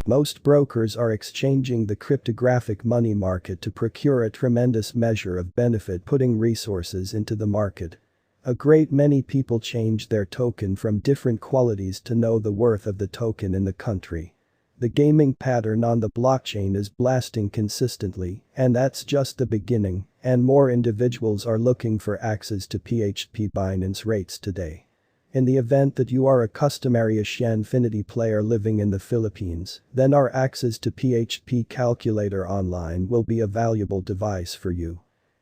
Most brokers are exchanging the cryptographic money market to procure a tremendous measure of benefit putting resources into the market. A great many people change their token from different qualities to know the worth of the token in the country. The gaming pattern on the blockchain is blasting consistently, and that's just the beginning, and more individuals are looking for access to PHP Binance rates today. In the event that you are a customary AXIE Infinity player living in the Philippines, then our access to PHP calculator online will be a valuable device for you.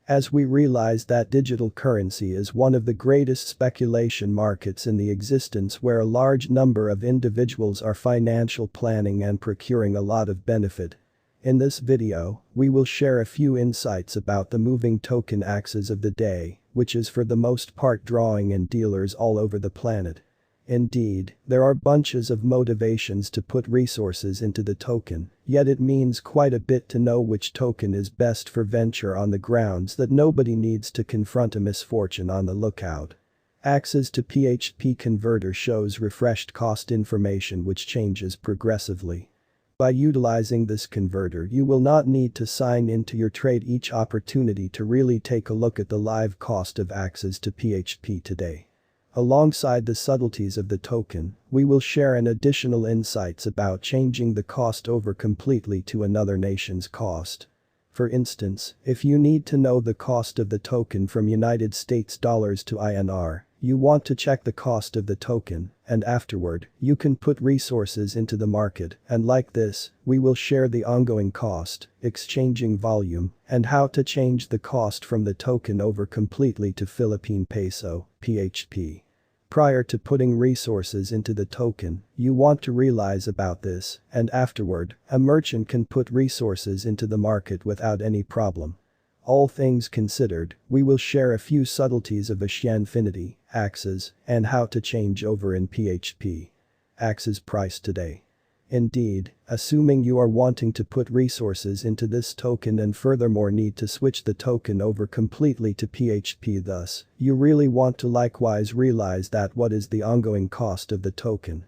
As we realize that digital currency is one of the greatest speculation markets in the existence where a large number of individuals are financial planning and procuring a lot of benefit. In this video, we will share a few insights about the moving token axis of the day, which is for the most part drawing in dealers all over the planet. Indeed, there are bunches of motivations to put resources into the token, yet it means quite a bit to know which token is best for venture on the grounds that nobody needs to confront a misfortune on the lookout. Access to PHP converter shows refreshed cost information which changes progressively. By utilizing this converter you will not need to sign into your trade each opportunity to really take a look at the live cost of access to PHP today. Alongside the subtleties of the token, we will share an additional insights about changing the cost over completely to another nation's cost. For instance, if you need to know the cost of the token from United States dollars to INR, you want to check the cost of the token, and afterward, you can put resources into the market, and like this, we will share the ongoing cost, exchanging volume, and how to change the cost from the token over completely to Philippine peso, PHP. Prior to putting resources into the token, you want to realize about this, and afterward, a merchant can put resources into the market without any problem. All things considered, we will share a few subtleties of AXIE Infinity, AXS, and how to change over in PHP. AXS price today. Indeed, assuming you are wanting to put resources into this token and furthermore need to switch the token over completely to PHP thus, you really want to likewise realize that what is the ongoing cost of the token.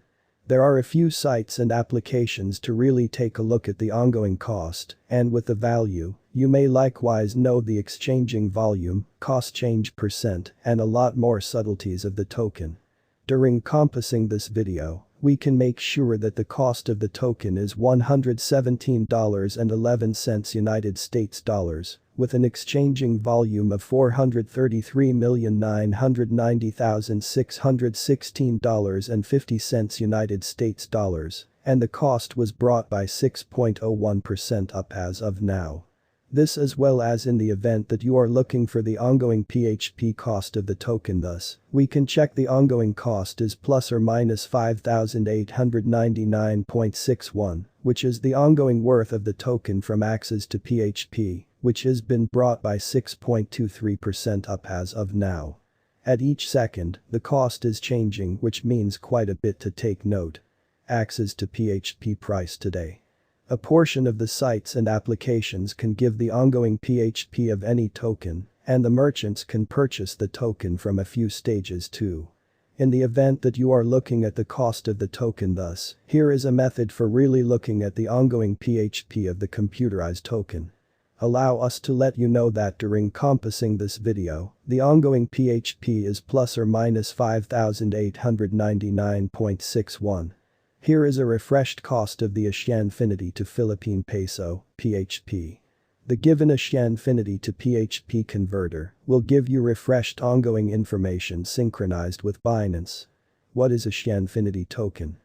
There are a few sites and applications to really take a look at the ongoing cost, and with the value, you may likewise know the exchanging volume, cost change percent, and a lot more subtleties of the token. During compassing this video, we can make sure that the cost of the token is $117.11 United States dollars, with an exchanging volume of $433,990,616.50 United States dollars, and the cost was brought by 6.01% up as of now. This as well as in the event that you are looking for the ongoing PHP cost of the token thus, we can check the ongoing cost is plus or minus 5,899.61, which is the ongoing worth of the token from access to PHP, which has been brought by 6.23% up as of now. At each second, the cost is changing which means quite a bit to take note. Access to PHP price today. A portion of the sites and applications can give the ongoing PHP of any token, and the merchants can purchase the token from a few stages too. In the event that you are looking at the cost of the token thus, here is a method for really looking at the ongoing PHP of the computerized token. Allow us to let you know that during compassing this video, the ongoing PHP is plus or minus 5,899.61. Here is a refreshed cost of the AXIE Infinity to Philippine peso, PHP. The given AXIE Infinity to PHP converter will give you refreshed ongoing information synchronized with Binance. What is AXIE Infinity token?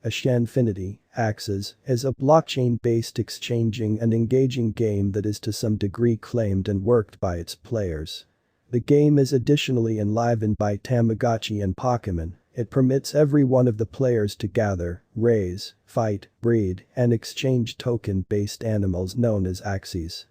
AXIE Infinity, AXS, is a blockchain-based exchanging and engaging game that is to some degree claimed and worked by its players. The game is additionally enlivened by Tamagotchi and Pokemon. It permits every one of the players to gather, raise, fight, breed, and exchange token-based animals known as AXIEs.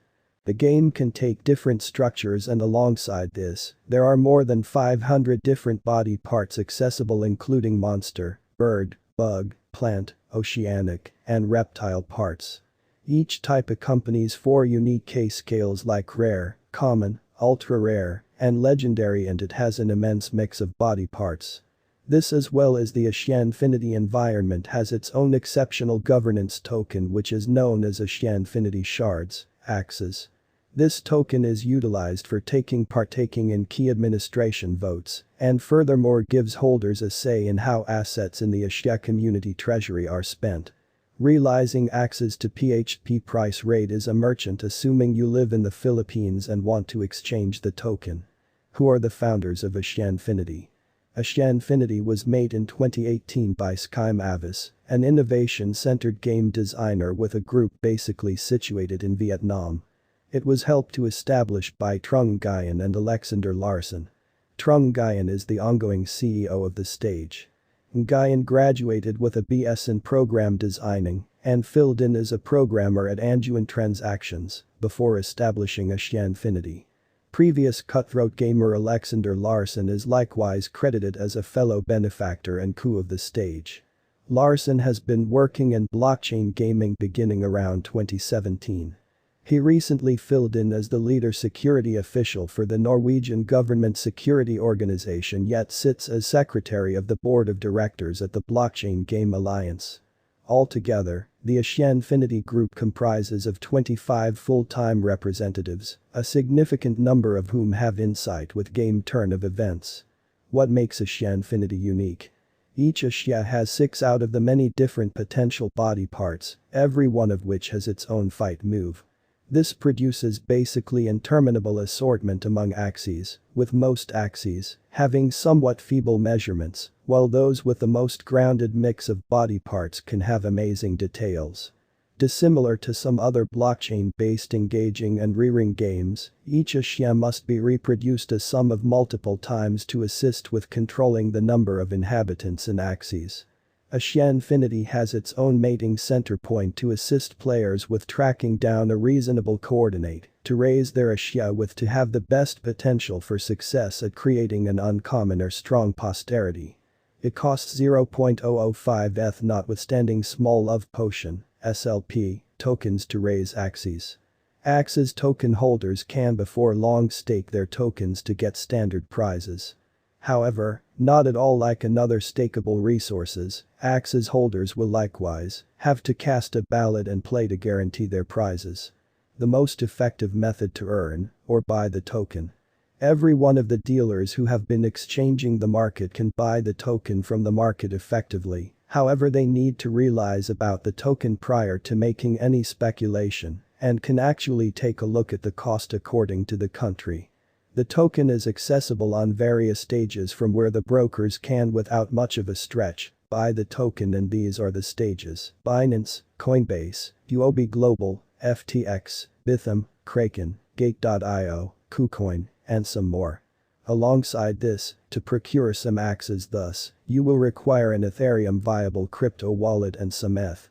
The game can take different structures and alongside this, there are more than 500 different body parts accessible including monster, bird, bug, plant, oceanic, and reptile parts. Each type accompanies 4 unique K-scales like rare, common, ultra-rare, and legendary, and it has an immense mix of body parts. This as well as the AXIE Infinity environment has its own exceptional governance token which is known as AXIE Infinity Shards, AXS. This token is utilized for partaking in key administration votes and furthermore gives holders a say in how assets in the AXIE community treasury are spent. Realizing access to PHP price rate is a merchant assuming you live in the Philippines and want to exchange the token. Who are the founders of AXIE Infinity? AXIE Infinity was made in 2018 by Sky Mavis, an innovation-centered game designer with a group basically situated in Vietnam. It was helped to establish by Trung Nguyen and Alexander Larson. Trung Nguyen is the ongoing CEO of the stage. Nguyen graduated with a BS in program designing and filled in as a programmer at Anjuan Transactions before establishing AXIE Infinity. Previous cutthroat gamer Alexander Larson is likewise credited as a fellow benefactor and coup of the stage. Larson has been working in blockchain gaming beginning around 2017. He recently filled in as the leader security official for the Norwegian government security organization yet sits as secretary of the board of directors at the Blockchain Game Alliance. Altogether, the AXIE Infinity Group comprises of 25 full-time representatives, a significant number of whom have insight with game turn of events. What makes AXIE Infinity unique? Each AXIE has 6 out of the many different potential body parts, every one of which has its own fight move. This produces basically interminable assortment among AXIEs, with most AXIEs having somewhat feeble measurements, while those with the most grounded mix of body parts can have amazing details. Dissimilar to some other blockchain-based engaging and rearing games, each AXIE must be reproduced a sum of multiple times to assist with controlling the number of inhabitants in AXIEs. AXIE Infinity has its own mating center point to assist players with tracking down a reasonable coordinate to raise their AXIE with to have the best potential for success at creating an uncommon or strong posterity. It costs 0.005 ETH notwithstanding small love potion, SLP, tokens to raise AXIEs. AXS token holders can before long stake their tokens to get standard prizes. However, not at all like another stakeable resources, AXS holders will likewise have to cast a ballot and play to guarantee their prizes. The most effective method to earn or buy the token. Every one of the dealers who have been exchanging the market can buy the token from the market effectively, however they need to realize about the token prior to making any speculation and can actually take a look at the cost according to the country. The token is accessible on various stages from where the brokers can without much of a stretch buy the token and these are the stages: Binance, Coinbase, Huobi Global, FTX, Bitham, Kraken, Gate.io, KuCoin, and some more. Alongside this, to procure some AXS thus, you will require an Ethereum viable crypto wallet and some ETH.